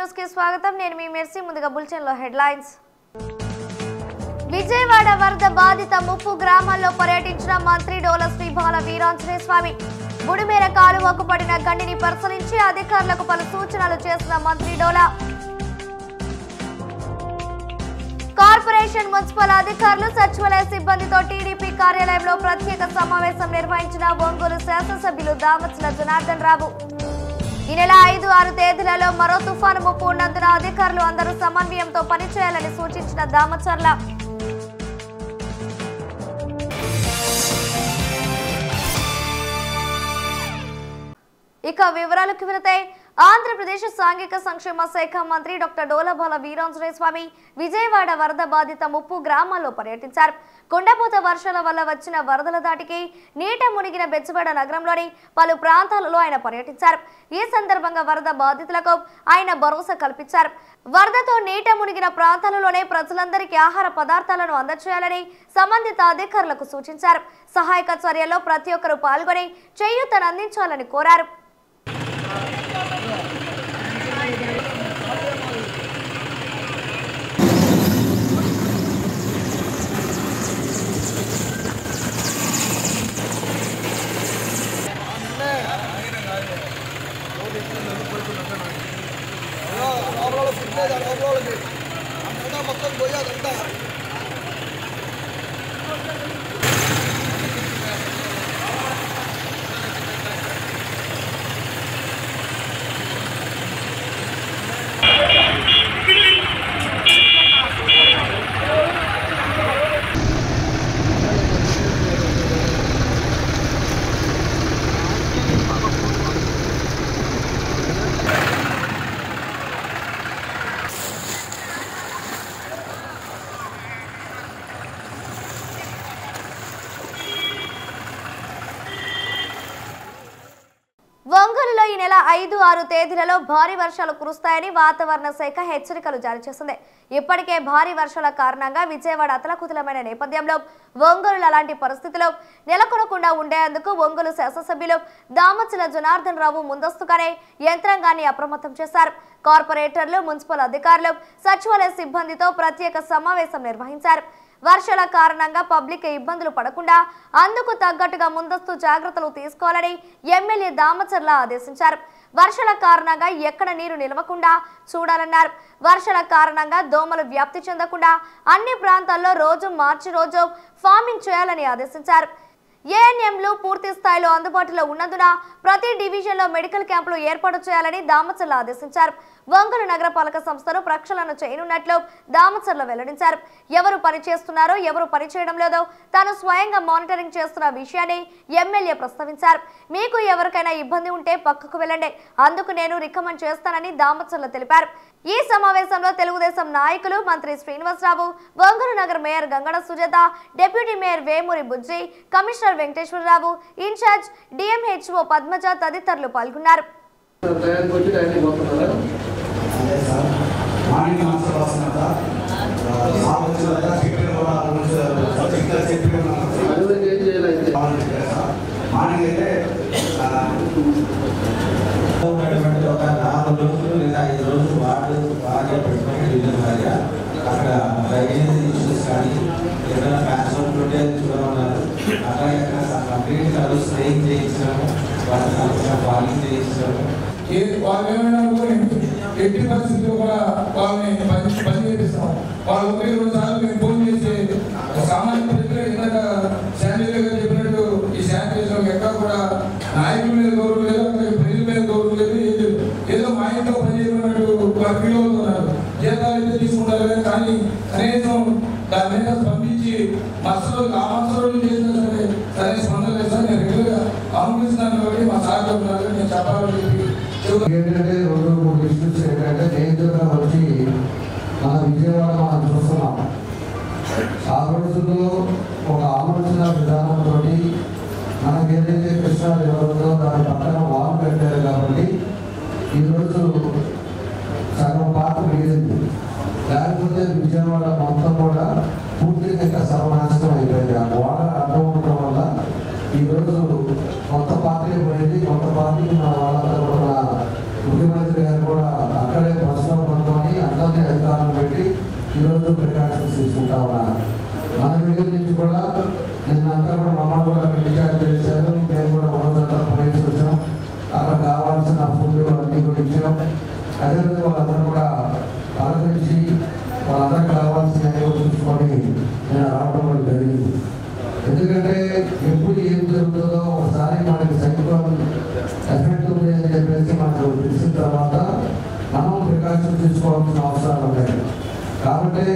News కి స్వాగతం. నేను మీ మెర్సీ. ముందుగా బులెటిన్ లో హెడ్లైన్స్. విజయవాడ వరద బాధిత ముప్పు గ్రామాల్లో పర్యటించిన మంత్రి డోల శ్రీ బాల వీరాంజనేయ స్వామి. బుడిమేర కాలువకు పడిన గండిని పరిశీలించి అధికారులకు పలు సూచనలు చేసిన మంత్రి డోల. కార్పొరేషన్ మున్సిపల్ అధికారులు సచివాలయ సిబ్బందితో టీడీపీ కార్యాలయంలో ప్రత్యేక సమావేశం నిర్వహించిన ఒంగోలు శాసనసభ్యులు దామచల జనార్దన్ రావు. ఈ నెల 5-6 తేదీలలో మరో తుఫాను ముప్పు ఉన్నందున అధికారులు అందరూ సమన్వయంతో పనిచేయాలని సూచించిన దామచర్ల. ఇక వివరాలకు వెళితే ఆంధ్రప్రదేశ్ సాంఘిక సంక్షేమ శాఖ మంత్రి డాక్టర్ డోల బాల వీరాంజనేయ స్వామి విజయవాడ వరద బాధిత ముప్పు గ్రామాల్లో పర్యటించారు. కొండపోత వర్షాల వల్ల వచ్చిన వరదల దాటికి నీట మునిగిన బెజవాడ నగరంలోని పలు ప్రాంతాలలో ఆయన పర్యటించారు. ఈ సందర్భంగా వరద బాధితులకు ఆయన భరోసా కల్పించారు. వరదతో నీట మునిగిన ప్రాంతాలలోనే ప్రజలందరికీ ఆహార పదార్థాలను అందజేయాలని సంబంధిత అధికారులకు సూచించారు. సహాయక చర్యల్లో ప్రతి ఒక్కరూ పాల్గొని చేయూతను అందించాలని కోరారు. ఒంగోలులో ఈ నెల 5-6 తేదీలలో భారీ వర్షాలు కురుస్తాయని వాతావరణ శాఖ హెచ్చరికలు జారీ చేసింది. ఇప్పటికే భారీ వర్షాల కారణంగా విజయవాడ అతలకుతలమైన నేపథ్యంలో ఒంగోలులో అలాంటి పరిస్థితులు నెలకొనకుండా ఉండేందుకు ఒంగోలు శాసనసభ్యులు దామచల జనార్దన్ రావు ముందస్తుగానే యంత్రాంగాన్ని అప్రమత్తం చేశారు. కార్పొరేటర్లు, మున్సిపల్ అధికారులు, సచివాలయ సిబ్బందితో ప్రత్యేక సమావేశం నిర్వహించారు. వర్షాల కారణంగా పబ్లిక్ ఇబ్బందులు పడకుండా అందుకు తగ్గట్టుగా ముందస్తు జాగ్రత్తలు తీసుకోవాలని ఎమ్మెల్యే దామచర్ల ఆదేశించారు. వర్షాల కారణంగా ఎక్కడ నీరు నిలవకుండా చూడాలన్నారు. వర్షాల కారణంగా దోమలు వ్యాప్తి చెందకుండా అన్ని ప్రాంతాల్లో రోజు మార్చి రోజు ఫార్మింగ్ చేయాలని ఆదేశించారు. ఏఎన్ఎంలు పూర్తి స్థాయిలో అందుబాటులో ఉన్నందున ప్రతి డివిజన్లో మెడికల్ క్యాంపులు ఏర్పాటు చేయాలని దామచర్ల ఆదేశించారు. ఒంగోలు నగరపాలక సంస్థను ప్రక్షాళన చేయనున్నట్లు దామచర్ల వెల్లడించారు. ఎవరు పని చేస్తున్నారో ఎవరు పని చేయడం లేదో తాను స్వయంగా మానిటరింగ్ చేస్తున్న విషయాన్ని ఎమ్మెల్యే ప్రస్తావించారు. మీకు ఎవరికైనా ఇబ్బంది ఉంటే పక్కకు వెళ్ళండి, అందుకు నేను రికమెండ్ చేస్తానని దామచర్ల తెలిపారు. ఈ సమావేశంలో తెలుగుదేశం నాయకులు మంత్రి శ్రీనివాసరావు, ఒంగోలు నగర mayor Gangada Sujatha, deputy mayor Vemuri Bujji, commissioner Venkateswararao, incharge DMHO Padmaja తదితరులు పాల్గొన్నారు. అక్కడ డ్రైనేజ్ ఇష్యూస్ కానీ ఏదైనా ట్రాన్స్పోర్ట్ ఉంటే చూడమన్నారు. అట్లాగే కంప్లీట్గా స్టేయింగ్ చేయించడము, వాళ్ళకి వాకింగ్ చేయించడము, వాళ్ళు ఏమైనా ఎట్టి పరిస్థితుల్లో కూడా వాళ్ళని పని చేపిస్తాం. వాళ్ళు 1-2 సార్లు మేము ఫోన్ చేసి సామాన్య ప్రజలు ఇందాక శానిటైజర్ గారు చెప్పినట్టు ఈ శానిటైజర్ ఎక్కడ కూడా నాయకుల మీద గౌరవం లేదు, ప్రజల మీద గౌరవం లేదు. ఏదో మా ఇంట్లో పని చేయకున్నట్టు వాళ్ళు ఫీల్ అవుతున్నారు. జీతాలు అయితే తీసుకుంటారు కానీ కనీసం దాని మీద స్పందించి మత్సలు ఆ మత్సలు చేసినా సరే సరైన స్పందన లేదు సార్. నేను రెగ్యులర్గా ఆలోచిస్తున్నాను కాబట్టి మా సార్ చెప్తున్నారు, నేను చెప్పాలని చెప్పి ఏంటంటే 2-3 ఇష్యూస్ ఏంటంటే నేతృత్వం వచ్చి మన విజయవాడ మనం చూస్తున్నాం. ఆ రోజుల్లో ఒక ఆలోచన విధానంతో మనకి ఏదైతే కృష్ణా ఉందో దాని పక్కన వాల్ పెట్టారు కాబట్టి ఈరోజు సగం పాత మిగిలింది. లేకపోతే విజయవాడ మొత్తం కూడా పూర్తిగా సర్వనాశనం అయిపోయింది. ఆ వాటర్ అడ్డం ఉండటం వల్ల ఈరోజు కొత్త పార్టీ పోయింది. కొత్త పార్టీకి మన వాళ్ళంతా కూడా ముఖ్యమంత్రి చెప్తా ఉన్నారు. మన దగ్గర నుంచి కూడా నిన్నంతా కూడా మమ్మల్ని కూడా డిశ్చార్జ్ చేశారు. మేము కూడా రోజంతా పోయేసి వచ్చాం. అక్కడ కావాల్సిన ఫుడ్ అన్నీ కూడా ఇచ్చాం. అదేవిధంగా వాళ్ళందరూ కూడా పలకరించి వాళ్ళందరికీ కావాల్సిన చూసుకొని నేను రావడం కూడా జరిగింది. ఎందుకంటే ఎప్పుడు ఏం జరుగుతుందో ఒకసారి మనకి సైక్లోన్ ఎఫెక్ట్ ఉంది అని చెప్పేసి మనకు తెలిసిన తర్వాత మనం ప్రికాషన్ తీసుకోవాల్సిన అవసరాలు ఉన్నాయి. కాబట్టి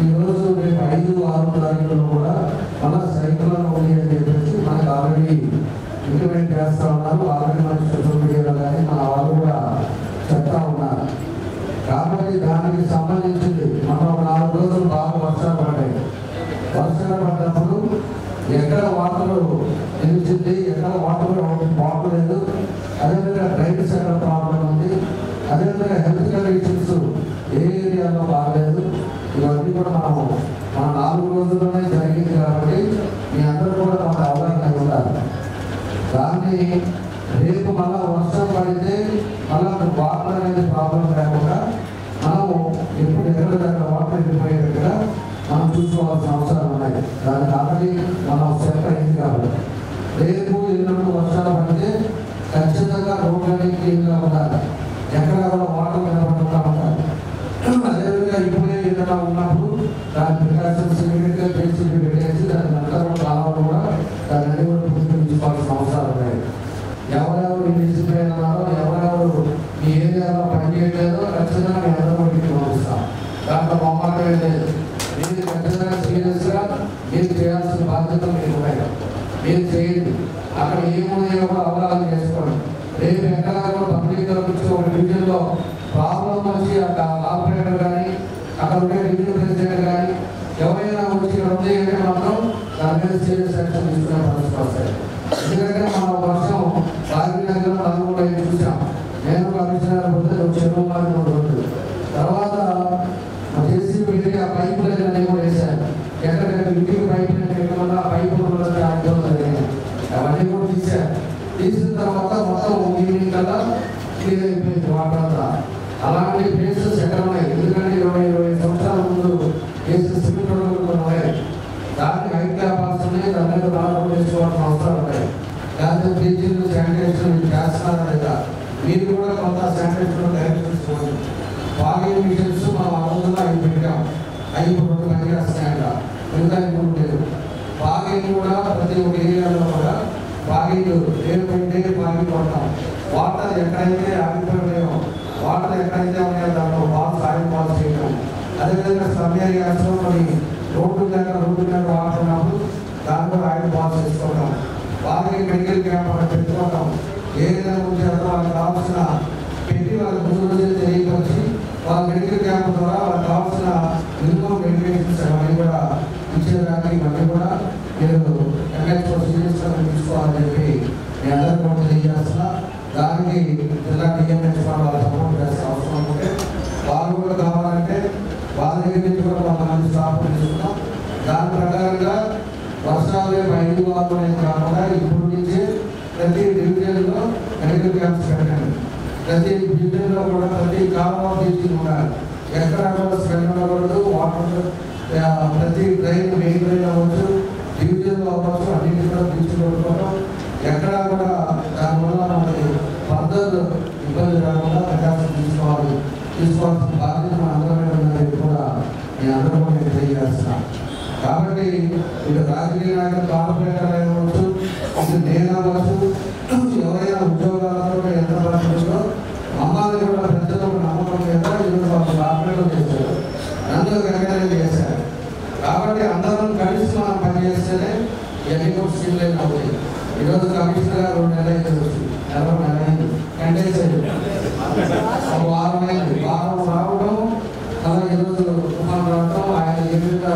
ఈరోజు రేపు 5, 6 తారీఖుల్లో కూడా మన సైక్లోన్ ఉంది అని చెప్పేసి మనకు ఆల్రెడీ ఇంప్లిమెంట్ చేస్తూ ఉన్నారు. ఆల్రెడీ మన సోషల్ మీడియాలో కానీ మన వాళ్ళు కూడా చెప్తా ఉన్నారు. కాబట్టి దానికి సంబంధించింది మనం 4 రోజులు బాగా వర్షాలు పడ్డాయి. వర్షాలు పడ్డప్పుడు ఎక్కడ వాటర్ నిలిచింది, ఎక్కడ వాటర్ బాగలేదు, అదేవిధంగా డ్రైనేజ్ ఎక్కడ ప్రాబ్లం ఉంది, అదేవిధంగా హెల్త్ కండిషన్స్ ఏ ఏరియాలో బాగలేదు, ఇవన్నీ కూడా మన 4 రోజుల్లోనే జరిగింది. కాబట్టి మీ అందరూ కూడా కొంత అవగాహన ఉండాలి. దాన్ని రేపు మళ్ళా వర్షం పడితే మళ్ళా వాటర్ అనేది ప్రాబ్లం లేకుండా మనము ఎప్పుడు ఎక్కడ వాటర్ వెళ్ళిపోయే దగ్గర మనం చూసుకోవాల్సిన అవసరాలు ఉన్నాయి. దానికి ఆల్రెడీ మనం స్టెప్ అయింది. కాబట్టి రేపు ఎన్నడూ వర్షాలు పడితే ఖచ్చితంగా రోడ్లన్నీ క్లీన్గా ఉండాలి. ఎక్కడ కూడా వాటర్ నిలబడకుండా ఉండాలి. అదేవిధంగా ఇప్పుడే ఏదైనా ఉన్నప్పుడు దాని ప్రికాషన్స్ ఇమీడియట్గా చేసి పెట్టేసి దాని అంతా కూడా కాలంలో కూడా దాన్ని అన్ని కూడా పుష్కరించుకోవాల్సిన అవసరాలు ఉన్నాయి. ఎవరెవరు డిసిప్లైన్ ఉన్నారో, ఎవరెవరు ఈ ఏరియాలో పనిచేయలేదో ఖచ్చితంగా మీ అందరూ కూడా ఇంటికి పంపిస్తాం. దాంట్లో మొమ్మాటమే లేదు. మీరు ఖచ్చితంగా సీరియస్గా మీరు చేయాల్సిన బాధ్యతలు మీకు ఉన్నాయి. మీరు చేయండి. అక్కడ ఏమున్నాయో కూడా అవగాహన చేసుకోండి. రేపు ఎక్కడ కూడా పబ్లిక్ నుంచి ఒక డివిజన్లో ప్రాబ్లం వచ్చి అక్కడ ఆపరేటర్ కానీ అక్కడ ఉండే డివిజన్ ప్రెసిడెంట్ కానీ ఎవరైనా వచ్చి రద్దు చేయడం మాత్రం దాని మీద సీరియస్ యాక్షన్ తీసుకునే పరిస్థితి వస్తాయి. ఎందుకంటే మనం వర్షం రాజకీయంగా మనం కూడా చూసాం. నేను కమిషనర్ పోతే చెరువు మాది ఉంటుంది. తర్వాత జేసీబీ పెట్టి ఆ పైపు లైన్ కూడా వేశాను. ఎక్కడెక్కడ ఇంటికి పైపు లైన్ ఎక్కడన్నా పైపులు కూడా జరిగినాయి. అవన్నీ కూడా తీశాను. తీసిన తర్వాత మొత్తం ఈవినింగ్ కల్లా క్లియర్ అయిపోయింది వాటర్ అంతా. అలాంటి ప్లేసెస్ ఎక్కడ ఉన్నాయి? ఎందుకంటే 20 సంవత్సరాల ముందు వేసిన సిమెంట్ రోడ్లు ఉన్నాయి. దానికి హైట్ క్యాపాల్సి ఉన్నాయి. దాని మీద రాళ్ళు వేసుకోవాల్సిన అవసరాలు ఉన్నాయి. లేకపోతే బ్లీచింగ్ శానిటైజేషన్ చేస్తున్నారా లేదా? మీరు కూడా కొంత శానిటైజేషన్ డైరెక్ట్ తీసుకోండి. ఫాగింగ్ మిషన్స్ మనం అడుగుతున్నా అవి పెట్టాం. అవి ఇప్పుడు పనిచేస్తున్నాయంట. మిగతా ఇప్పుడు లేదు. ఫాగింగ్ కూడా ప్రతి ఒక్క ఏరియాలో కూడా ఫాగింగ్ ఏమంటే ఫాగింగ్ కొడతాం. వాటర్ ఎక్కడైతే ఆగిపోయాయో, వాటర్ ఎక్కడైతే ఉన్నాయో దాంట్లో బాల్స్ ఆయిల్ బాల్స్ చేయటం. అదేవిధంగా స్లమ్ ఏరియాస్లో మరి రోడ్డు మీద వాటర్ ఉన్నప్పుడు దాంట్లో ఆయిల్ బాల్స్ వేసుకోవడం. వాళ్ళకి మెడికల్ క్యాంప్ అక్కడ పెట్టుకోవడం. ఏదైనా ఉంచారో వాళ్ళకి కావాల్సిన పెట్టి వాళ్ళకి ముందు రోజులు తెలియపరిచి వాళ్ళ మెడికల్ క్యాంప్ ద్వారా వాళ్ళకి కావాల్సిన మినిమం మెడికేషన్స్ అవన్నీ కూడా ఇచ్చేదానికి ఇవన్నీ కూడా మీరు ఎంఎస్ఓ సీరియస్గా తీసుకోవాలని చెప్పి మీ అందరూ కూడా తెలియజేస్తున్నా. దానికి జిల్లా డిఎంహెచ్ వాళ్ళ సపోర్ట్ చేస్తే అవసరం ఉంటే వాళ్ళు కూడా కావాలంటే వాళ్ళ దగ్గర నుంచి కూడా 100 మంది స్టాఫ్ తీసుకున్నాం. దాని ప్రకారంగా వర్షాలు 5 వారాలు అనేది కాకుండా ఇప్పుడు నుంచే ప్రతి డివిజన్లో మెడికల్ క్యాంప్స్ పెట్టండి. ప్రతి డివిజన్లో కూడా ప్రతి కాలంలో టీచింగ్ ఉండాలి. ఎక్కడ కూడా స్మెల్ ఉండకూడదు. వాటర్ ప్రతి డ్రైన్ మెయిన్ డ్రైన్ అవ్వచ్చు, డివిజన్లో అవ్వచ్చు, అన్నింటి కూడా తీసుకోవడం. ఎక్కడా కూడా దానివల్ల మనకి ఫర్దర్ ఇబ్బంది రాకుండా ప్రకాశం తీసుకోవాల్సిన బాధ్యత మన అందరూ కూడా మీ అందరూ కూడా నేను తెలియజేస్తున్నాను. కాబట్టి ఇటు రాజకీయ నాయకులు కార్పొరేటర్ అవ్వచ్చు, ఇటు నేను అవ్వచ్చు, ఎవరైనా ఉద్యోగాలతో ఎంత పడుతుందో అమ్మాయిని కూడా ప్రజలకు నమ్మకం లేదా ఈరోజు వాళ్ళు కార్పొరేటర్ చేశారు, నన్ను వెంటనే చేశారు. కాబట్టి అందరం కలిసి మనం పనిచేస్తేనే ఇవన్నీ కూడా స్ట్రీమ్లైన్ అవుతాయి. ఈరోజు కమిషనర్ గారు 2 నెలలు అయితే వచ్చింది, 40 నెలలు అయింది, 10 days అయింది, ఒక వారం అయింది. వారం రావడం అలా ఈరోజు తుఫాన్ రావడం, ఆయన ఏ విధంగా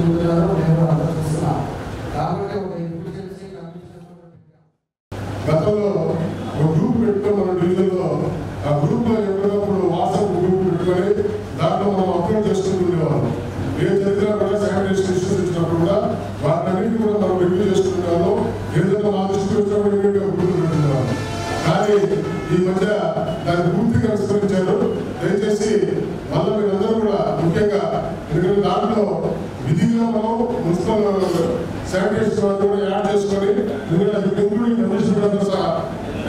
ఉంటున్నారో నేను అర్థం చేస్తున్నాను. కాబట్టి ఒక ఎఫిషియన్సీ గతంలో ఒక గ్రూప్ పెట్టుకుని మన డివిజన్లో ఆ గ్రూప్లో ఎప్పటికప్పుడు వాట్సాప్ గ్రూప్ పెట్టుకొని దాంట్లో మనం అప్లోడ్ చేసుకుంటుండేవాళ్ళం. ఏ జరిగినా కూడా శానిటైజేషన్ ఇష్యూస్ ఇచ్చినప్పుడు కూడా వాటిని కూడా మనం రివ్యూ చేసుకుంటున్నాము. ఏదైనా మా దృష్టి వచ్చినప్పుడు ఇమీడియట్గా గ్రూప్ పెట్టుకున్నాము. కానీ ఈ మధ్య దాన్ని పూర్తిగా విస్మరించారు. దయచేసి మళ్ళీ మీరందరూ కూడా ముఖ్యంగా ఎందుకంటే దాంట్లో కూడా యాడ్ చేసుకొని ఎందుకంటే అది ఇంక్లూడింగ్ కమిషన్ కూడా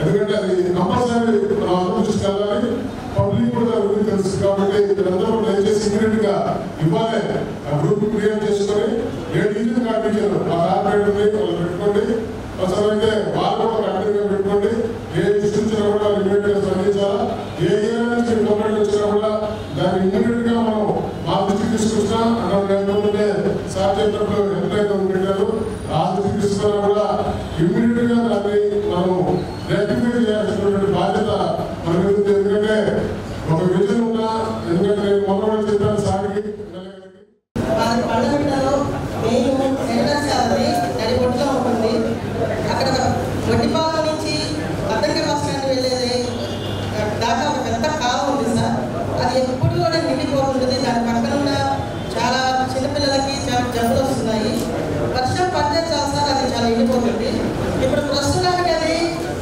ఎందుకంటే అది కంపల్సరీ మనం అందరూ తీసుకెళ్ళాలి పబ్లిక్ కూడా తెలుసు కాబట్టి అందరూ దయచేసి ఇమీడియట్ గా ఇవ్వాలి గ్రూప్ క్రియేట్ చేసుకొని ఏ డివిజన్ కార్పొరేషన్ ఆ కార్పొరేట్ వాళ్ళు పెట్టుకోండి అవసరమైతే వాళ్ళు కూడా కంటిన్యూగా పెట్టుకోండి ఏ ఇష్యూ వచ్చినా కూడా ఇమీడియట్ గా స్పందించాలా ఏ ఏరియా నుంచి కంప్లైంట్ వచ్చినా కూడా దాన్ని ఇమీడియట్ గా మనం మా దృష్టికి తీసుకొచ్చినా అన్నట్టు సార్ చెప్పినప్పుడు ఎంతైతే పెట్టారు ఆ దృష్టికి తీసుకున్నా కూడా ఇమీడియట్ గా దాన్ని మనం రెక్టిఫై చేయాల్సినటువంటి బాధ్యత మనకు ఉంది. ఎందుకంటే ఒక విజన్ ఉన్నా ఎందుకంటే నేను మొన్న కూడా చెప్పాను సార్కి పండుగలో నేను సెంటర్ శాలరీ నడి ఒడ్డులో ఉంటుంది. అక్కడ వడ్డిపాలెం నుంచి అద్దంకి బస్ స్టాండ్ వెళ్ళేది దాకా ఒక పెద్ద కాలం ఉంది సార్. అది ఎప్పుడు కూడా నిండిపోతుంటుంది. దాని పక్కన ఉన్న చాలా చిన్నపిల్లలకి చాలా జబ్బులు వస్తున్నాయి. వర్షం పడితే చాలు సార్ అది చాలా ఎండిపోతుంది. ఇప్పుడు ప్రస్తుతానికి అది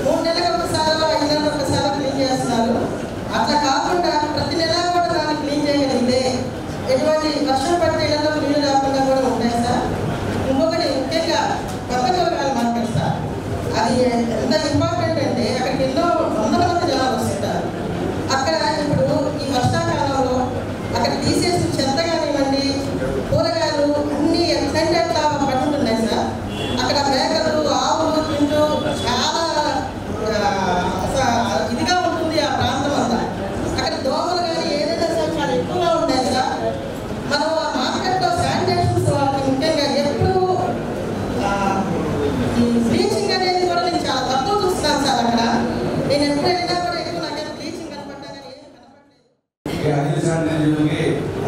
3 నెలలకు ఒకసారి 5 నెలలకు ఒకసారి క్లీన్ చేస్తున్నారు. అట్లా కాకుండా ప్రతి నెల కూడా దాన్ని క్లీన్ చేయగలిగితే ఎటువంటి వర్షం పడితే ఇళ్లలో నీళ్లు రాకుండా కూడా ఉంటాయి సార్. ఇంకొకటి ముఖ్యంగా కొత్త కూరగాయల మార్కెట్ సార్, అది ఎంత ఇంపార్టెంట్ అంటే అక్కడికి ఎన్నో వందల మంది జనాలు వస్తుంటారు. అక్కడ ఇప్పుడు ఈ వర్షాకాలంలో అక్కడ తీసేసిన చెత్త కానివ్వండి కూరగాయలు అన్నీ ఎట్లంటే అట్లా పడుతుంటున్నాయి సార్. అక్కడ మేకలు ఆవులు తింటూ చాలా ఇదిగా ఉంటుంది ఆ ప్రాంతం అంతా. అక్కడ దోమలు కానీ ఏదైనా సార్ చాలా ఎక్కువగా ఉంటాయి సార్. మనం ఆ మార్కెట్లో శానిటేషన్స్ వాళ్ళకి ముఖ్యంగా ఎప్పుడు బ్లీచింగ్ అనేది కూడా నేను చాలా తక్కువ చూస్తున్నాను సార్. అక్కడ నేను ఎప్పుడు వెళ్ళినా కూడా ఎక్కువ నాకేం బ్లీచింగ్ కనపడ్డా కానీ ఏం కనపడలేదు. 5 శానిటైజర్లకి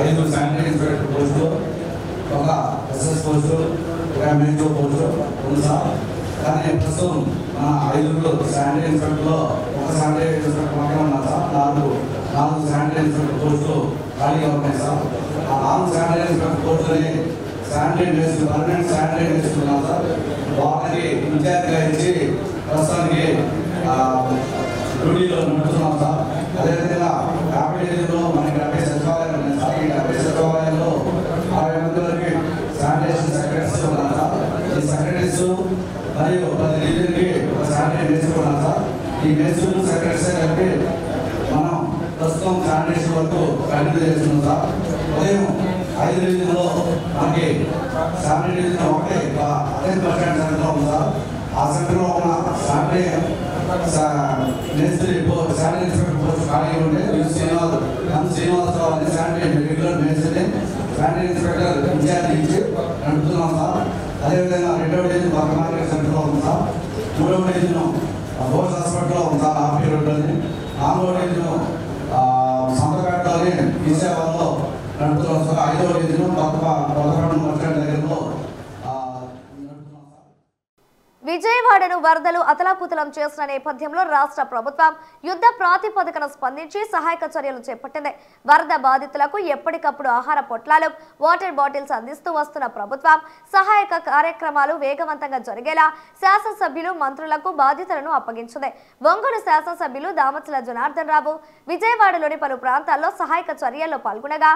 5 శానిటైజర్ ఇన్స్పెక్టర్ పోస్టు, ఒక ఎస్ఎస్ పోస్టు, ఒక ఎంహెచ్ఓ పోస్టు ఉంది సార్. కానీ ప్రస్తుతం మన 5 శానిటైజర్ ఇన్స్పెక్టర్లో ఒక శానిటైజర్ ఇన్స్పెక్టర్ మాత్రమే ఉన్నారు సార్. 4 శానిటైజర్ ఇన్స్పెక్టర్ పోస్టులు ఖాళీగా ఉన్నాయి సార్. ఆ 4 శానిటైజర్ ఇన్స్పెక్టర్ పోస్టులని శానిటైజర్ వేసి పర్మనెంట్ శానిటైజర్ వేసుకున్నాం సార్. వాళ్ళకి ఇన్ఛార్జ్గా ఇచ్చి ప్రస్తుతానికి డ్యూటీలో నడుస్తున్నాం సార్. అదేవిధంగా 50 మనకి 70 సచివాలయాలు ఉన్నాయి సార్. ఈ 70 సచివాలయాల్లో 60 మంది వరకు శానిటేషన్ సెక్రటరీస్ ఉన్నారు సార్. ఈ సెక్రటరీస్ మరియు 10 డివిజన్కి ఒక శానిటైజర్ వేసుకున్నారు సార్. ఈ వేసుకున్న సెక్రటరీస్ కలిపి మనం ప్రస్తుతం శానిటేషన్ వరకు కంటిన్యూ చేస్తున్నాం సార్. ఉదయం 5 డివిజన్లో మనకి శానిటరీ డివిజన్ ఒకటే అదే బస్ స్టాండ్ సెంటర్లో ఉంది సార్. ఆ సెంటర్లో ఉన్న శానిటరీ మేస్త్రి శానిటరీ ఇన్స్పెక్టర్ పోస్ట్ ఖాళీ ఉంటే శ్రీనివాసరావు అనే శానిటరీ రెగ్యులర్ మేస్త్రిని శానిటరీ ఇన్స్పెక్టర్ ఇన్ఛార్జ్ ఇచ్చి నడుపుతున్నాం సార్. అదేవిధంగా 2వ డివిజన్ పక్క మార్కెట్ సెంటర్లో ఉంది సార్. 3వ డివిజన్ బోర్స్ హాస్పిటల్లో ఉంది సార్ ఆర్పీ రోడ్లోని. 4వ డివిజన్ సంతపేటలోని ఈ సేవల్లో నడుపుతున్నాం సార్. 5వ డివిజన్ కొత్తపట్నం బస్ స్టాండ్ దగ్గరలో విజయవాడను వరదలు అతలాకుతలం చేసిన నేపథ్యంలో రాష్ట్ర ప్రభుత్వం యుద్ధ ప్రాతిపదికన స్పందించి సహాయక చర్యలు చేపట్టింది. వరద బాధితులకు ఎప్పటికప్పుడు ఆహార పొట్లాలు, వాటర్ బాటిల్స్ అందిస్తూ వస్తున్న ప్రభుత్వం సహాయక కార్యక్రమాలు వేగవంతంగా జరిగేలా శాసనసభ్యులు, మంత్రులకు బాధ్యతలను అప్పగించింది. ఒంగోలు శాసనసభ్యులు దామచల జనార్దన్ రావు విజయవాడలోని పలు ప్రాంతాల్లో సహాయక చర్యల్లో పాల్గొనగా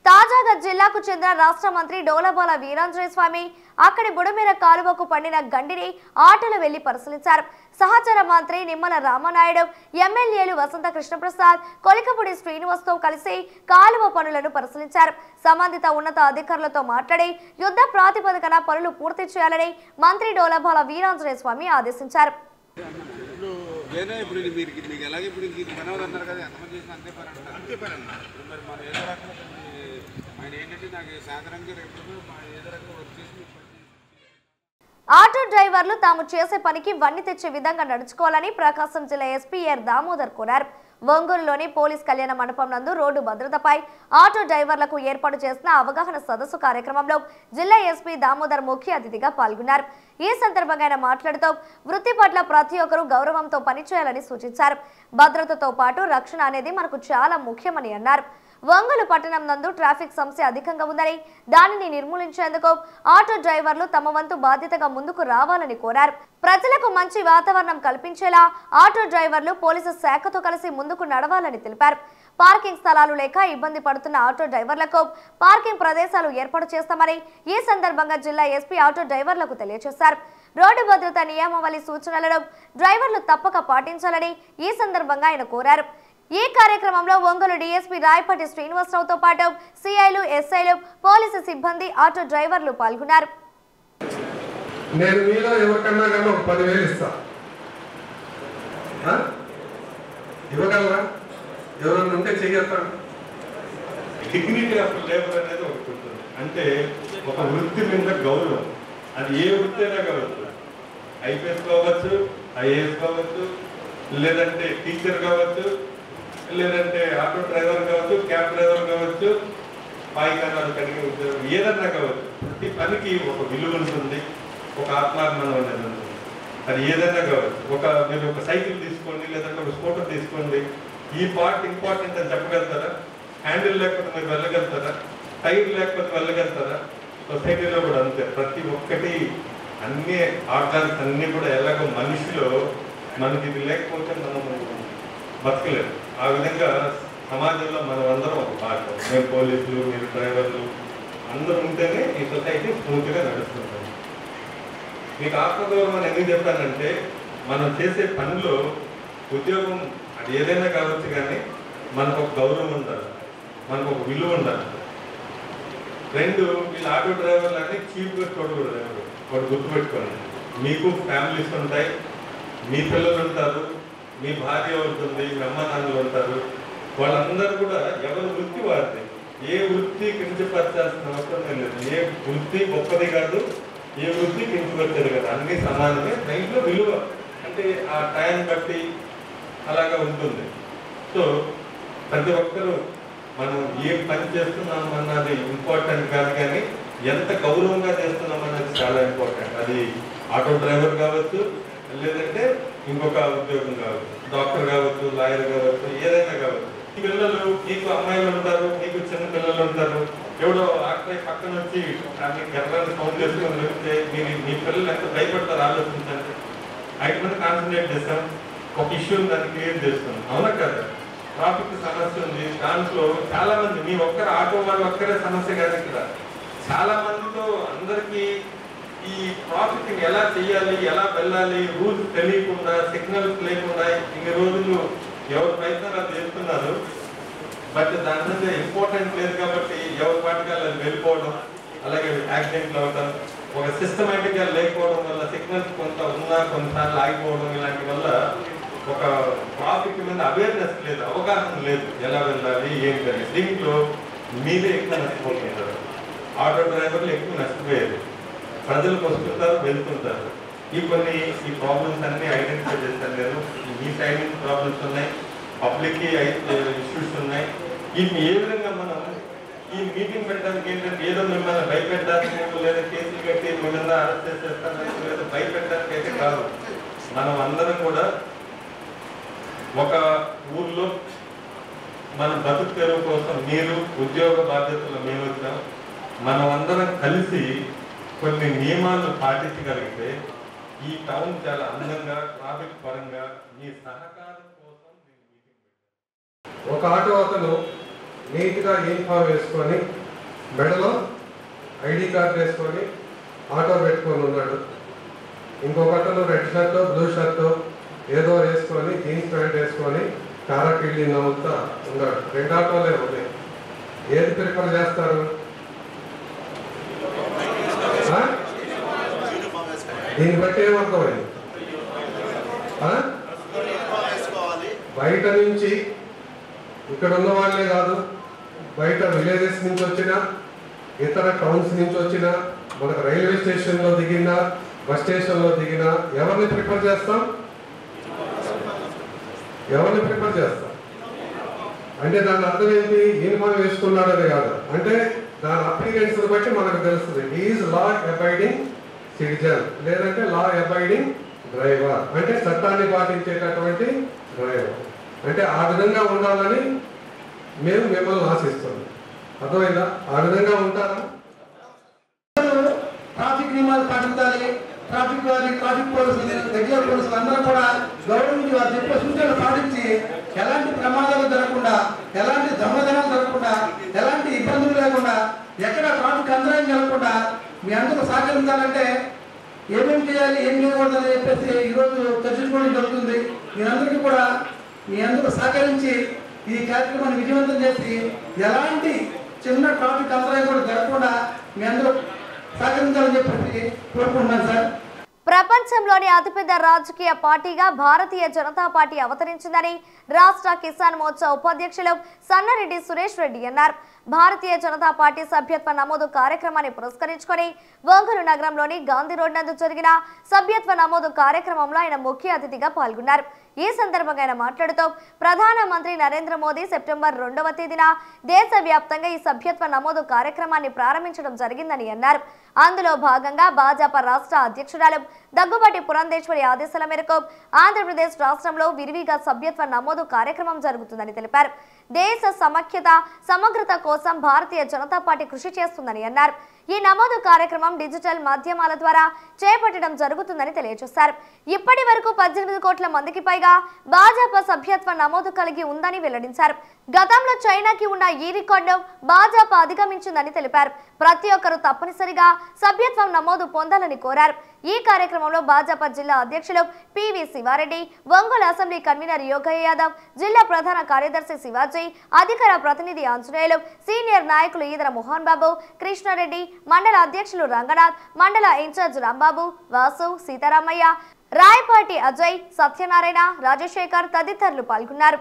తాజాగా జిల్లాకు చెందిన రాష్ట్ర మంత్రి డోలబాల వీరాంజనేయ స్వామి అక్కడి బుడమేర కాలువకు పండిన గండిని ఆటోలో వెళ్లి పరిశీలించారు. సహచర మంత్రి నిమ్మల రామనాయుడు, ఎమ్మెల్యేలు వసంత కృష్ణప్రసాద్, కొలికపూడి శ్రీనివాస్తో కలిసి కాలువ పనులను పరిశీలించారు. సంబంధిత ఉన్నత అధికారులతో మాట్లాడి యుద్ధ ప్రాతిపదికన పనులు పూర్తి చేయాలని మంత్రి డోలబాల వీరాంజనేయ స్వామి ఆదేశించారు. ఆటో డ్రైవర్లు తాము చేసే పనికి వన్ని తెచ్చే విధంగా నడుచుకోవాలని ప్రకాశం జిల్లా ఎస్పీ ఆర్ దామోదర్ కోరారు. ఒంగోలులోని పోలీస్ కళ్యాణ మండపం నందు రోడ్డు భద్రతపై ఆటో డ్రైవర్లకు ఏర్పాటు చేసిన అవగాహన సదస్సు కార్యక్రమంలో జిల్లా ఎస్పీ దామోదర్ ముఖ్య అతిథిగా పాల్గొన్నారు. ఈ సందర్భంగా ఆయన మాట్లాడుతూ వృత్తి పట్ల ప్రతి ఒక్కరూ గౌరవంతో పనిచేయాలని సూచించారు. భద్రతతో పాటు రక్షణ అనేది మనకు చాలా ముఖ్యమని అన్నారు. ఒంగోలు పట్టణం నందు ట్రాఫిక్ సమస్య అధికంగా ఉందని దానిని నిర్మూలించేందుకు ఆటో డ్రైవర్లు తమ వంతు బాధ్యతగా ముందుకు రావాలని కోరారు. ప్రజలకు మంచి వాతావరణం కల్పించేలా ఆటో డ్రైవర్లు పోలీసు శాఖతో కలిసి ముందుకు నడవాలని తెలిపారు. పార్కింగ్ స్థలాలు లేక ఇబ్బంది పడుతున్న ఆటో డ్రైవర్లకు పార్కింగ్ ప్రదేశాలు ఏర్పాటు చేస్తామని ఈ సందర్భంగా జిల్లా ఎస్పీ ఆటో డ్రైవర్లకు తెలియజేశారు. రోడ్డు భద్రతా నియమావళి సూచనలను డ్రైవర్లు తప్పక పాటించాలని ఈ సందర్భంగా ఆయన కోరారు. ఈ కార్యక్రమంలో ఒంగోలు డీఎస్పీ రాయపాటి శ్రీనివాసరావుతో పాటు సిఐలు, ఎస్ఐలు, పోలీసు సిబ్బంది, ఆటో డ్రైవర్లు పాల్గొన్నారు. నేను మీలో ఎవరికన్నా కన్నా 10,000 ఇస్తా, ఇవ్వగలరా? ఎవరన్నా ఉంటే చెయ్యొస్తాను. డిగ్నిటీ ఆఫ్ లేబర్ అనేది ఒకటి ఉంటుంది. అంటే ఒక వృత్తి మీద గౌరవం. అది ఏ వృత్తి అయినా కావచ్చు, ఐపీఎస్ కావచ్చు, ఐఏఎస్ కావచ్చు, లేదంటే టీచర్ కావచ్చు, లేదంటే ఆటో డ్రైవర్ కావచ్చు, క్యాబ్ డ్రైవర్ కావచ్చు, పాయికానాలు కడిగే ఉద్యోగం, ఏదన్నా కావచ్చు. ప్రతి పనికి ఒక విలువ ఉంటుంది, ఒక ఆత్మాభిమానం అనేది ఉంటుంది. అది ఏదైనా కావచ్చు. మీరు ఒక సైకిల్ తీసుకోండి, లేదంటే ఒక స్కూటర్ తీసుకోండి, ఈ పార్ట్ ఇంపార్టెంట్ అని చెప్పగలుగుతారా? హ్యాండిల్ లేకపోతే మీరు వెళ్ళగలుగుతారా? టైర్ లేకపోతే వెళ్ళగలుగుతారా? సొసైటీలో కూడా అంతే. ప్రతి ఒక్కటి అన్ని ఆర్గాన్స్ అన్నీ కూడా ఎలాగో మనిషిలో మనకి ఇది లేకపోతే మనం బతకలేదు. ఆ విధంగా సమాజంలో మనం అందరం ఒక పార్ట్. మేము పోలీసులు, మీరు డ్రైవర్లు అందరూ ఉంటేనే ఈ సొసైటీ స్మూత్గా నడుస్తుంటాం. మీకు ఆత్మగౌరవం అని ఎందుకు చెప్పానంటే, మనం చేసే పనిలో ఉద్యోగం అది ఏదైనా కావచ్చు, కానీ మనకు ఒక గౌరవం ఉండాలి, మనకు ఒక విలువ ఉండాలి. రెండు, వీళ్ళ ఆటో డ్రైవర్లు అన్నీ చీప్గా చూడకూడదు. వాడు గుర్తుపెట్టుకోండి, మీకు ఫ్యామిలీస్ ఉంటాయి, మీ పిల్లలు ఉంటారు, మీ భార్య ఉంటుంది, మీ అమ్మ నాన్నలు ఉంటారు. వాళ్ళందరూ కూడా ఎవరి వృత్తి వాడితే, ఏ వృత్తి కించపరచాల్సిన అవసరం లేదు. ఏ వృత్తి గొప్పది కాదు, ఏ వృత్తి కించపరిచేది కదా, అన్నీ సమానమే. దాంట్లో విలువ అంటే ఆ టైం బట్టి అలాగా ఉంటుంది. సో ప్రతి ఒక్కరూ మనం ఏం పని చేస్తున్నాం అన్నది ఇంపార్టెంట్ కాదు, కానీ ఎంత గౌరవంగా చేస్తున్నాం అన్నది చాలా ఇంపార్టెంట్. అది ఆటో డ్రైవర్ కావచ్చు, లేదంటే ఇంకొక ఉద్యోగం కావచ్చు, డాక్టర్ కావచ్చు, లాయర్ కావచ్చు, ఏదైనా కావచ్చు. ఈ పిల్లలు, మీకు అమ్మాయిలు ఉంటారు, మీకు చిన్న పిల్లలు ఉంటారు. ఎవడో ఆక్రై పక్కన వచ్చి గర్వాన్ని సౌండ్ చేసుకొని వెళ్తే మీ పిల్లలు ఎంత భయపడతారు ఆలోచించండి. 5 మంది కాన్సన్ట్రేట్ చేస్తాం, ఒక ఇష్యూని దాన్ని క్లియర్ చేస్తున్నాం. అవునా కదా? ట్రాఫిక్ సమస్య ఉంది, దాంట్లో చాలా మంది, మీ ఒక్కరు ఆటో వాళ్ళు ఒక్కరే సమస్య కాదు. ఇక్కడ చాలా మందితో అందరికీ ఈ ట్రాఫిక్ ఎలా చేయాలి, ఎలా వెళ్ళాలి, రూల్స్ తెలియకుండా, సిగ్నల్స్ లేకుండా ఇన్ని రోజులు ఎవరి ప్రయత్నాలు అది చేస్తున్నారు. బట్ దాని మీద ఇంపార్టెంట్ లేదు కాబట్టి ఎవరి పాటికి అలా వెళ్ళిపోవడం, అలాగే యాక్సిడెంట్లు అవ్వడం, ఒక సిస్టమేటిక్గా లేకపోవడం వల్ల సిగ్నల్స్ కొంత ఉన్నా కొన్నిసార్లు ఆగిపోవడం, ఇలాంటి వల్ల ఒక ట్రాఫిక్ మీద అవేర్నెస్ లేదు, అవగాహన లేదు, ఎలా వెళ్ళాలి ఏంటని. దీంట్లో మీరే ఎక్కువ నష్టపోతుంటారు, ఆటో డ్రైవర్లు ఎక్కువ నష్టపోయేది. ప్రజలకు వస్తుంటారు, వెళ్తుంటారు. ఈ ప్రాబ్లమ్స్ అన్ని ఐడెంటిఫై చేస్తాను నేను. ఈ సైడ్ నుంచి ప్రాబ్లమ్స్ ఉన్నాయి, పబ్లిక్కి ఇష్యూస్ ఉన్నాయి. వీటిని ఏ విధంగా మనం ఈ మీటింగ్ పెట్టడానికి ఏంటంటే, ఏదో మిమ్మల్ని భయపెట్టడానికి, లేదా కేసులు కట్టి మిమ్మల్ని అరెస్ట్ చేసేస్తానికి, లేదా భయపెట్టడానికి అయితే కాదు. మనం అందరం కూడా ఒక ఊర్లో మన బతుకు తెరువు కోసం మీరు ఉద్యోగ బాధ్యతలు మేము వచ్చాం. మనం అందరం కలిసి కొన్ని నియమాలు పాటించగలిగితే ఈ టౌన్ చాలా అందంగా, ట్రాఫిక్ పరంగా మీ సహకారం కోసం ఒక ఆటో అతను నీట్గా యూనిఫామ్ వేసుకొని, మెడలో ఐడి కార్డు వేసుకొని ఆటో పెట్టుకొని ఉన్నాడు. ఇంకొక అతను రెడ్ షర్టు, బ్లూ షర్టు ఏదో వేసుకొని, జీన్స్ ప్యాంట్ వేసుకొని కారకిళ్ళి నవ్వుతా ఉన్నాడు. 2 ఆటోలే ఉన్నాయి. ఏది ప్రిఫర్ చేస్తారు? దీన్ని బట్టి ఏమర్థమైంది? బయట నుంచి, ఇక్కడ ఉన్న వాళ్ళే కాదు, బయట విలేజెస్ నుంచి వచ్చిన, ఇతర టౌన్స్ నుంచి వచ్చిన, మనకు రైల్వే స్టేషన్లో దిగినా, బస్ స్టేషన్లో దిగినా ఎవరిని ప్రిఫర్ చేస్తాం? ఎవరిని ప్రిఫర్ చేస్తాం అంటే దాని అర్థం ఏంటి? యూనిఫామ్ వేసుకున్నాడనే కాదు, అంటే దాని అప్లికెన్స్ బట్టి మనకు తెలుస్తుంది. ఈజ్ లా అబైడింగ్ సిటిజన్, లేదంటే లా అబైడింగ్ డ్రైవర్, అంటే చట్టాన్ని పాటించేటటువంటి డ్రైవర్. అంటే ఆ విధంగా ఉండాలని మేము మిమ్మల్ని ఆశిస్తున్నాం. అర్థమైందా? ఆ విధంగా ఉంటారా? ట్రాఫిక్ నియమాలు పాటించాలి. ట్రాఫిక్ పోలీసులు, రెగ్యులర్ పోలీసులు అందరూ కూడా గవర్నమెంట్ వారు చెప్పే సూచనలు పాటించి ఎలాంటి ప్రమాదాలు జరగకుండా, ఎలాంటి దొంగతనాలు జరగకుండా, ఎలాంటి ఇబ్బందులు లేకుండా, ఎక్కడ ట్రాఫిక్ అంతరాయం జరగకుండా మీ అందరూ సహకరించాలంటే ఏమేమి చేయాలి, ఏం చేయకూడదని చెప్పేసి ఈరోజు చర్చించుకోవడం జరుగుతుంది. మీరందరికీ కూడా మీ అందరూ సహకరించి ఈ కార్యక్రమాన్ని విజయవంతం చేసి ఎలాంటి చిన్న ట్రాఫిక్ అంతరాయం కూడా జరగకుండా మీ అందరూ సహకరించాలని చెప్పి కోరుకుంటున్నాను సార్. ప్రపంచంలోని అతిపెద్ద రాజకీయ పార్టీగా భారతీయ జనతా పార్టీ అవతరించిందని రాష్ట్ర కిసాన్ మోర్చా ఉపాధ్యక్షులు సన్నారెడ్డి సురేష్ రెడ్డి అన్నారు. భారతీయ జనతా పార్టీ సభ్యత్వ నమోదు కార్యక్రమాన్ని పురస్కరించుకొని ఒంగోలు నగరంలోని గాంధీ రోడ్ నందు జరిగిన సభ్యత్వ నమోదు కార్యక్రమంలో ఆయన ముఖ్య అతిథిగా పాల్గొన్నారు. ఈ సందర్భంగా ఆయన మాట్లాడుతూ ప్రధానమంత్రి నరేంద్ర మోదీ సెప్టెంబర్ 2వ తేదీన దేశవ్యాప్తంగా ఈ సభ్యత్వ నమోదు కార్యక్రమాన్ని ప్రారంభించడం జరిగిందని అన్నారు. అందులో భాగంగా భాజపా రాష్ట్ర అధ్యక్షురాలు దగ్గుబాటి పురంధేశ్వరి ఆదేశాల మేరకు ఆంధ్రప్రదేశ్ రాష్ట్రంలో విరివిగా సభ్యత్వ నమోదు కార్యక్రమం జరుగుతుందని తెలిపారు. దేశ సమైక్యత సమగ్రత కోసం భారతీయ జనతా పార్టీ కృషి చేస్తుందని అన్నారు. ఈ నమోదు కార్యక్రమం డిజిటల్ మాధ్యమాల ద్వారా చేపట్టడం జరుగుతుందని తెలియజేశారు. ఇప్పటి వరకు 18 కోట్ల మందికి పైగా భాజపా సభ్యత్వ నమోదు కలిగి ఉందని వెల్లడించారు. గతంలో చైనాకి ఉన్న ఈ రికార్డును భాజపా అధిగమించిందని తెలిపారు. ప్రతి ఒక్కరూ తప్పనిసరిగా సభ్యత్వం నమోదు పొందాలని కోరారు. ఈ కార్యక్రమంలో భాజపా జిల్లా అధ్యక్షులు P V Sivareddy, Ongole assembly convener Yogayya Yadav, జిల్లా ప్రధాన కార్యదర్శి శివాజీ, అధికార ప్రతినిధి ఆంజనేయులు, సీనియర్ నాయకులు ఈదర మోహన్ బాబు, కృష్ణారెడ్డి, మండల అధ్యక్షులు రంగనాథ్, మండల ఇన్ఛార్జ్ రాంబాబు, వాసు, సీతారామయ్య, రాయపాటి అజయ్, సత్యనారాయణ, రాజశేఖర్ తదితరులు పాల్గొన్నారు.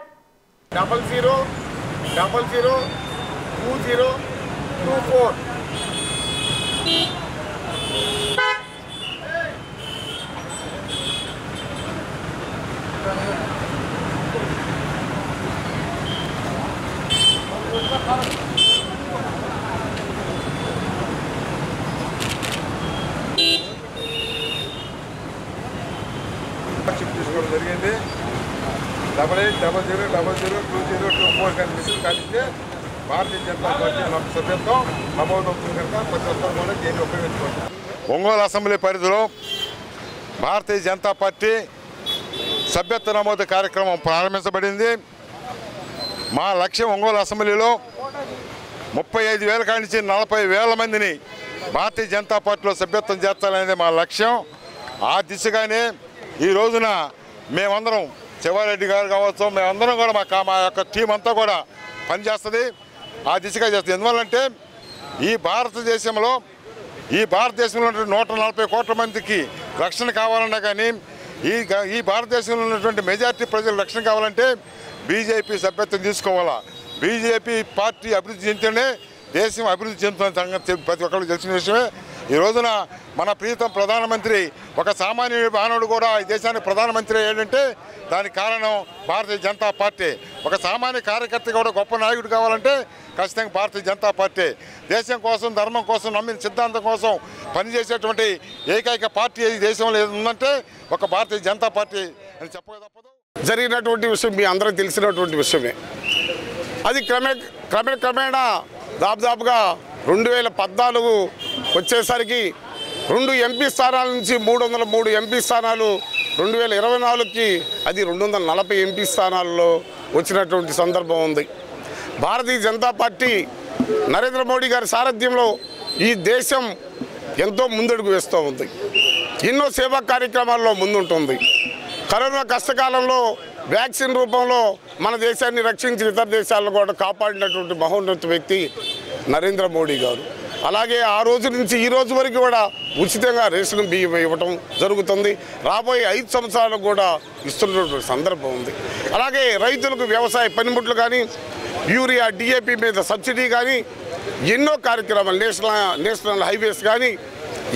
00002024 తీసుకోవడం జరిగింది. 8800002024 కానీ మిషన్ కలిస్తే భారతీయ జనతా పార్టీ సభ్యత్వం నమోదవుతుంది కనుక ప్రతి ఒక్కరు కూడా దీన్ని ఉపయోగించుకోండి. ఒంగోలు అసెంబ్లీ పరిధిలో భారతీయ జనతా పార్టీ సభ్యత్వ నమోదు కార్యక్రమం ప్రారంభించబడింది. మా లక్ష్యం ఒంగోలు అసెంబ్లీలో 35,000 కానించి 40,000 మందిని భారతీయ జనతా పార్టీలో సభ్యత్వం చేర్చాలనేది మా లక్ష్యం. ఆ దిశగానే ఈ రోజున మేమందరం శివారెడ్డి గారు కావచ్చు, మేమందరం కూడా మా యొక్క టీం అంతా కూడా పనిచేస్తుంది. ఆ దిశగా చేస్తుంది. ఎందువల్లంటే ఈ భారతదేశంలో 140 కోట్ల మందికి రక్షణ కావాలన్నా కానీ ఈ భారతదేశంలో ఉన్నటువంటి మెజార్టీ ప్రజలు రక్షణ కావాలంటే బీజేపీ సభ్యత్వం తీసుకోవాలా. బీజేపీ పార్టీ అభివృద్ధి చెందితేనే దేశం అభివృద్ధి చెందుతున్న సంగతి ప్రతి ఒక్కరికి తెలిసిన విషయమే. ఈ రోజున మన ప్రీతం ప్రధానమంత్రి ఒక సామాన్య మానవుడు కూడా ఈ దేశానికి ప్రధానమంత్రి ఏంటంటే దానికి కారణం భారతీయ జనతా పార్టీ. ఒక సామాన్య కార్యకర్త కూడా గొప్ప నాయకుడు కావాలంటే ఖచ్చితంగా భారతీయ జనతా పార్టీ. దేశం కోసం, ధర్మం కోసం, నమ్మిన సిద్ధాంతం కోసం పనిచేసేటువంటి ఏకైక పార్టీ ఈ దేశంలో ఉందంటే ఒక భారతీయ జనతా పార్టీ అని చెప్పక తప్పదు. జరిగినటువంటి విషయం మీ అందరికీ తెలిసినటువంటి విషయమే. అది క్రమేణా దాదాపుగా 2014 వచ్చేసరికి 2 ఎంపీ స్థానాల నుంచి 303 ఎంపీ స్థానాలు 2024కి అది 240 ఎంపీ స్థానాల్లో వచ్చినటువంటి సందర్భం ఉంది. భారతీయ జనతా పార్టీ నరేంద్ర మోడీ గారి సారథ్యంలో ఈ దేశం ఎంతో ముందడుగు వేస్తూ ఉంది. ఎన్నో సేవా కార్యక్రమాల్లో ముందుంటుంది. కరోనా కష్టకాలంలో వ్యాక్సిన్ రూపంలో మన దేశాన్ని రక్షించి ఇతర దేశాలను కూడా కాపాడినటువంటి మహోన్నత వ్యక్తి నరేంద్ర మోడీ గారు. అలాగే ఆ రోజు నుంచి ఈ రోజు వరకు కూడా ఉచితంగా రేషన్ బియ్యం ఇవ్వటం జరుగుతుంది. రాబోయే 5 సంవత్సరాలకు కూడా ఇస్తున్నటువంటి సందర్భం ఉంది. అలాగే రైతులకు వ్యవసాయ పనిముట్లు కానీ, యూరియా, డిఏపి మీద సబ్సిడీ కానీ, ఎన్నో కార్యక్రమాలు, నేషనల్ హైవేస్ కానీ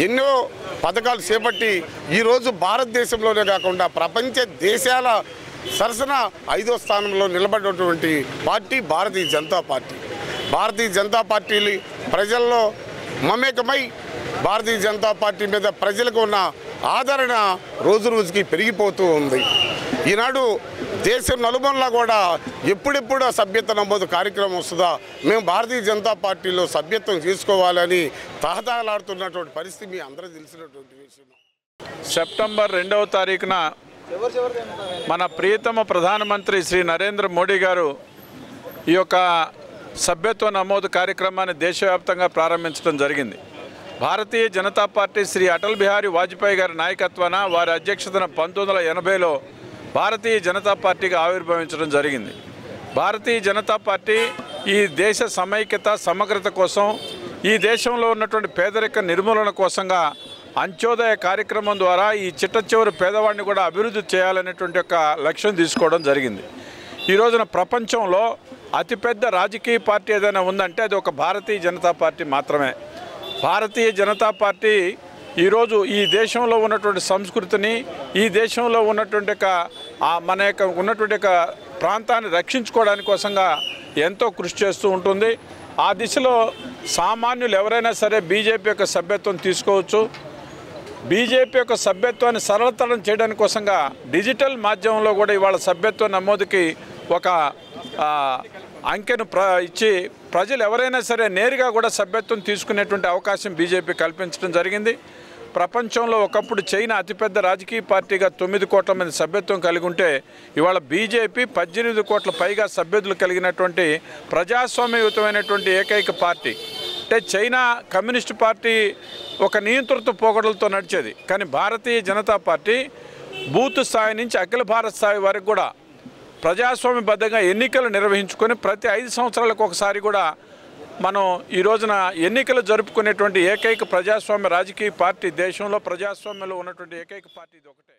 ఎన్నో పథకాలు చేపట్టి ఈరోజు భారతదేశంలోనే కాకుండా ప్రపంచ దేశాల సరసన 5వ స్థానంలో నిలబడినటువంటి party Bharatiya Janata party. Bharatiya Janata party ప్రజల్లో మమేకమై భారతీయ జనతా పార్టీ మీద ప్రజలకు ఉన్న ఆదరణ రోజు రోజుకి పెరిగిపోతూ ఉంది. ఈనాడు దేశం నలుమూలలా కూడా ఎప్పుడెప్పుడు సభ్యత్వ నమోదు కార్యక్రమం వస్తుందా, మేము భారతీయ జనతా పార్టీలో సభ్యత్వం చేసుకోవాలని తహతహలాడుతున్నటువంటి పరిస్థితి మీ అందరూ తెలిసినటువంటి విషయం. సెప్టెంబర్ 2వ తారీఖున మన ప్రియతమ ప్రధానమంత్రి శ్రీ నరేంద్ర మోడీ గారు ఈ యొక్క సభ్యత్వ నమోదు కార్యక్రమాన్ని దేశవ్యాప్తంగా ప్రారంభించడం జరిగింది. భారతీయ జనతా పార్టీ శ్రీ అటల్ బిహారీ వాజ్పేయి గారి నాయకత్వాన వారి అధ్యక్షతన 1980లో భారతీయ జనతా పార్టీగా ఆవిర్భవించడం జరిగింది. భారతీయ జనతా పార్టీ ఈ దేశ సమైక్యత సమగ్రత కోసం, ఈ దేశంలో ఉన్నటువంటి పేదరిక నిర్మూలన కోసంగా అంత్యోదయ కార్యక్రమం ద్వారా ఈ చిట్టచివరి పేదవాడిని కూడా అభివృద్ధి చేయాలనేటువంటి ఒక లక్ష్యం తీసుకోవడం జరిగింది. ఈ రోజున ప్రపంచంలో అతిపెద్ద రాజకీయ పార్టీ ఏదైనా ఉందంటే అది ఒక భారతీయ జనతా పార్టీ మాత్రమే. భారతీయ జనతా పార్టీ ఈరోజు ఈ దేశంలో ఉన్నటువంటి సంస్కృతిని, ఈ దేశంలో ఉన్నటువంటి మన యొక్క ఉన్నటువంటి ప్రాంతాన్ని రక్షించుకోవడానికి కోసంగా ఎంతో కృషి చేస్తూ ఉంటుంది. ఆ దిశలో సామాన్యులు ఎవరైనా సరే బీజేపీ యొక్క సభ్యత్వం తీసుకోవచ్చు. బీజేపీ యొక్క సభ్యత్వాన్ని సరళతరం చేయడానికి కోసంగా డిజిటల్ మాధ్యమంలో కూడా ఇవాళ సభ్యత్వ నమోదుకి ఒక అంకెను ఇచ్చి ప్రజలు ఎవరైనా సరే నేరుగా కూడా సభ్యత్వం తీసుకునేటువంటి అవకాశం బీజేపీ కల్పించడం జరిగింది. ప్రపంచంలో ఒకప్పుడు చైనా అతిపెద్ద రాజకీయ పార్టీగా 9 కోట్ల మంది సభ్యత్వం కలిగి ఉంటే ఇవాళ బీజేపీ 18 కోట్ల పైగా సభ్యులు కలిగినటువంటి ప్రజాస్వామ్యయుతమైనటువంటి ఏకైక పార్టీ. అంటే చైనా కమ్యూనిస్ట్ పార్టీ ఒక నియంతృత్వ పోకడలతో నడిచేది, కానీ భారతీయ జనతా పార్టీ బూత్ స్థాయి నుంచి అఖిల భారత స్థాయి వరకు కూడా ప్రజాస్వామ్యబద్ధంగా ఎన్నికలు నిర్వహించుకొని ప్రతి 5 సంవత్సరాలకు ఒకసారి కూడా మనం ఈ రోజున ఎన్నికలు జరుపుకునేటువంటి ఏకైక ప్రజాస్వామ్య రాజకీయ పార్టీ, దేశంలో ప్రజాస్వామ్యంలో ఉన్నటువంటి ఏకైక పార్టీ ఇది ఒకటే.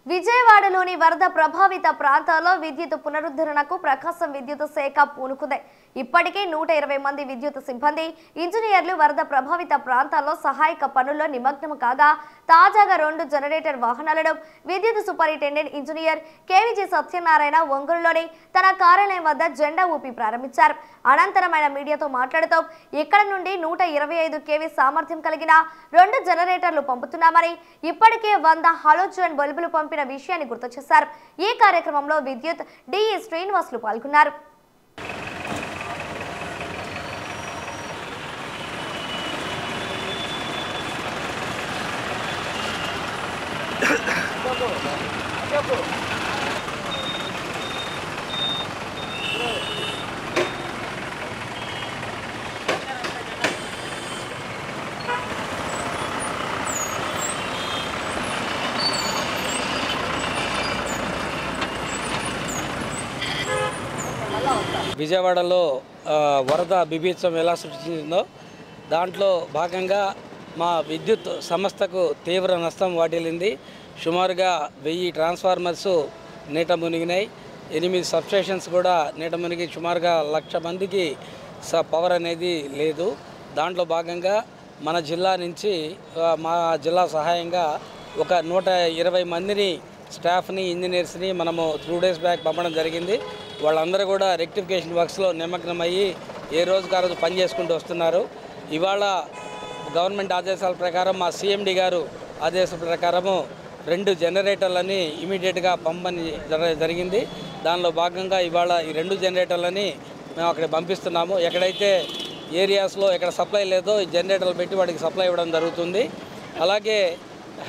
విజయవాడలోని వరద ప్రభావిత ప్రాంతాల్లో విద్యుత్ పునరుద్ధరణకు ప్రకాశం విద్యుత్ శాఖ పూనుకుంది. ఇప్పటికే 120 మంది విద్యుత్ సిబ్బంది, ఇంజనీర్లు వరద ప్రభావిత ప్రాంతాల్లో సహాయక పనుల్లో నిమగ్నం కాగా తాజాగా 2 జనరేటర్ వాహనాలను విద్యుత్ సూపరింటెండెంట్ ఇంజనీర్ కేవీజీ సత్యనారాయణ ఒంగోలులోని తన కార్యాలయం వద్ద జెండా ఊపి ప్రారంభించారు. అనంతరం ఆయన మీడియాతో మాట్లాడుతూ ఇక్కడ నుండి 125 కేవీ సామర్థ్యం కలిగిన 2 జనరేటర్లు పంపుతున్నామని, ఇప్పటికే 100 హాలోజన్ బల్బులు పంపిన విషయాన్ని గుర్తు చేశారు. ఈ కార్యక్రమంలో విద్యుత్ డిఈ శ్రీనివాసులు పాల్గొన్నారు. విజయవాడలో వరద బీభత్సం ఎలా సృష్టించిందో దాంట్లో భాగంగా మా విద్యుత్ సంస్థకు తీవ్ర నష్టం వాటిల్లింది. సుమారుగా 1000 ట్రాన్స్ఫార్మర్స్ నీట మునిగినాయి. 8 సబ్స్టేషన్స్ కూడా నీట మునిగి సుమారుగా 1,00,000 మందికి పవర్ అనేది లేదు. దాంట్లో భాగంగా మన జిల్లా నుంచి మా జిల్లా సహాయంగా ఒక 120 మందిని స్టాఫ్ని, ఇంజనీర్స్ని మనము 2 డేస్ బ్యాక్ పంపడం జరిగింది. వాళ్ళందరూ కూడా రెక్టిఫికేషన్ వర్క్స్లో నిమగ్నమయ్యి ఏ రోజుకు ఆ రోజు పని చేసుకుంటూ వస్తున్నారు. ఇవాళ గవర్నమెంట్ ఆదేశాల ప్రకారం మా సిఎండి గారు ఆదేశాల ప్రకారము 2 జనరేటర్లని ఇమీడియట్గా పంపని జరిగింది. దానిలో భాగంగా ఇవాళ ఈ 2 జనరేటర్లని మేము అక్కడ పంపిస్తున్నాము. ఎక్కడైతే ఏరియాస్లో ఎక్కడ సప్లై లేదో ఈ జనరేటర్లు పెట్టి వాటికి సప్లై ఇవ్వడం జరుగుతుంది. అలాగే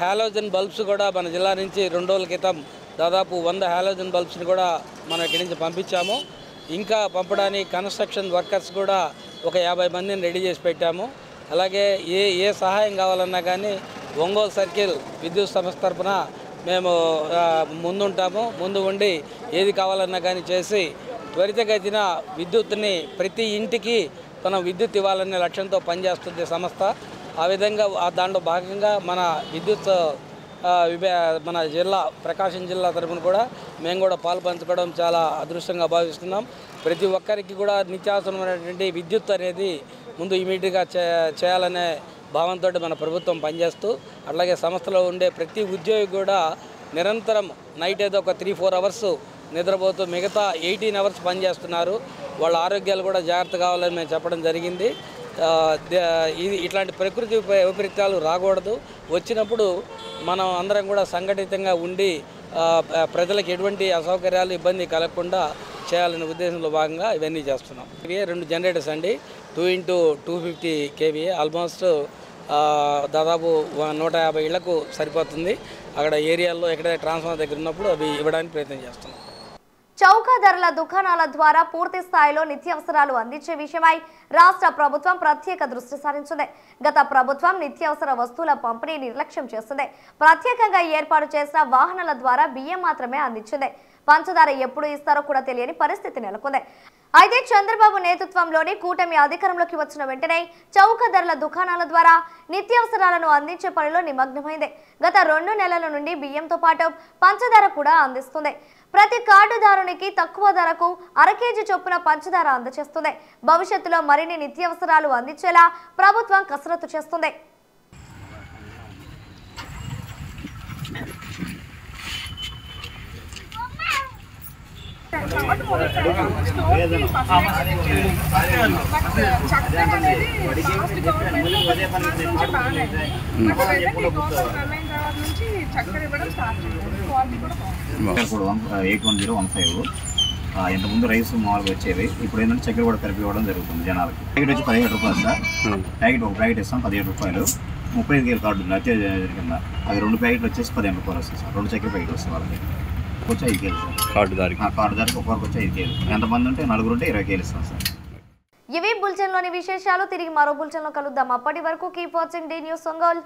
హాలోజన్ బల్బ్స్ కూడా మన జిల్లా నుంచి 2 రోజుల క్రితం దాదాపు 100 హాలోజన్ బల్బ్స్ని కూడా మనం ఇక్కడి నుంచి పంపించాము. ఇంకా పంపడానికి కన్స్ట్రక్షన్ వర్కర్స్ కూడా ఒక 50 మందిని రెడీ చేసి పెట్టాము. అలాగే ఏ సహాయం కావాలన్నా కానీ ఒంగోలు సర్కిల్ విద్యుత్ సంస్థ తరఫున మేము ముందుంటాము. ముందు ఉండి ఏది కావాలన్నా కానీ చేసి త్వరితగతిన విద్యుత్ని ప్రతి ఇంటికి మనం విద్యుత్ ఇవ్వాలనే లక్ష్యంతో పనిచేస్తుంది సంస్థ. ఆ విధంగా దాంట్లో భాగంగా మన విద్యుత్ మన జిల్లా ప్రకాశం జిల్లా తరఫున కూడా మేము కూడా పాల్పంచుకోవడం చాలా అదృష్టంగా భావిస్తున్నాం. ప్రతి ఒక్కరికి కూడా నిత్యావసరమైనటువంటి విద్యుత్ అనేది ముందు ఇమీడియట్గా చేయాలనే భావంతో మన ప్రభుత్వం పనిచేస్తూ, అట్లాగే సంస్థలో ఉండే ప్రతి ఉద్యోగి కూడా నిరంతరం నైట్ ఏదో ఒక 3-4 అవర్స్ నిద్రపోతూ మిగతా 18 అవర్స్ పనిచేస్తున్నారు. వాళ్ళ ఆరోగ్యాలు కూడా జాగ్రత్త కావాలని మేము చెప్పడం జరిగింది. ఇట్లాంటి ప్రకృతి వైపరీత్యాలు రాకూడదు. వచ్చినప్పుడు మనం అందరం కూడా సంఘటితంగా ఉండి ప్రజలకు ఎటువంటి అసౌకర్యాలు ఇబ్బంది కలగకుండా చేయాలనే ఉద్దేశంలో భాగంగా ఇవన్నీ చేస్తున్నాం. ఇవి 2 జనరేటర్స్ అండి, 2x250 kVA, ఆల్మోస్ట్ దాదాపు 150 ఇళ్లకు సరిపోతుంది. అక్కడ ఏరియాల్లో ఎక్కడైతే ట్రాన్స్ఫార్మర్ దగ్గర ఉన్నప్పుడు అవి ఇవ్వడానికి ప్రయత్నం చేస్తున్నాం. చౌక ధరల దుకాణాల ద్వారా పూర్తి స్థాయిలో నిత్యావసరాలు అందించే విషయమై రాష్ట్ర ప్రభుత్వం ప్రత్యేక దృష్టి సారించింది. గత ప్రభుత్వం నిత్యావసర వస్తువుల పంపిణీ నిర్లక్ష్యం చేస్తుంది. ప్రత్యేకంగా ఏర్పాటు చేసిన వాహనాల ద్వారా బియ్యం మాత్రమే అందించింది. పంచదార ఎప్పుడు ఇస్తారో కూడా తెలియని పరిస్థితి నెలకొంది. అయితే చంద్రబాబు నేతృత్వంలోని కూటమి అధికారంలోకి వచ్చిన వెంటనే చౌక ధరల దుకాణాల ద్వారా నిత్యావసరాలను అందించే పనిలో నిమగ్నమైంది. గత 2 నెలల నుండి బియ్యంతో పాటు పంచదార కూడా అందిస్తుంది. ప్రతి కార్డుదారునికి తక్కువ ధరకు 1/2 కేజీ చొప్పున పంచదార అందజేస్తుంది. భవిష్యత్తులో మరిన్ని నిత్యావసరాలు అందించేలా ప్రభుత్వం కసరత్తు చేస్తుంది. కూడా 81015 ఇంతకుముందు రైస్ మామూలుగా వచ్చేవి. ఇప్పుడు ఏంటంటే చక్కెర కూడా కలిపి ఇవ్వడం జరుగుతుంది జనాలకి. ప్యాకెట్ వచ్చి 17 రూపాయలు సార్. ఒక ప్యాకెట్ ఇస్తాం 17 రూపాయలు. 35 కేజీల కార్డు ఉంది అత్య కింద. అది 2 ప్యాకెట్లు వచ్చేసి 15 రూపాయలు వస్తుంది సార్. 2 చక్కెర ప్యాకెట్ వస్తుంది వాళ్ళకి. వచ్చి 5 కేజీలు సార్. కార్డుదారికి ఒక్కొక్కరికి వచ్చి 5 కేజీలు. ఎంతమంది ఉంటే 4 ఉంటే 20 కేజీలు ఇస్తాం సార్. ఇవి బులెటిన్లోని విశేషాలు. తిరిగి మరో బులెటిన్లో కలుద్దాం. అప్పటి వరకు keep watching the news Ongole.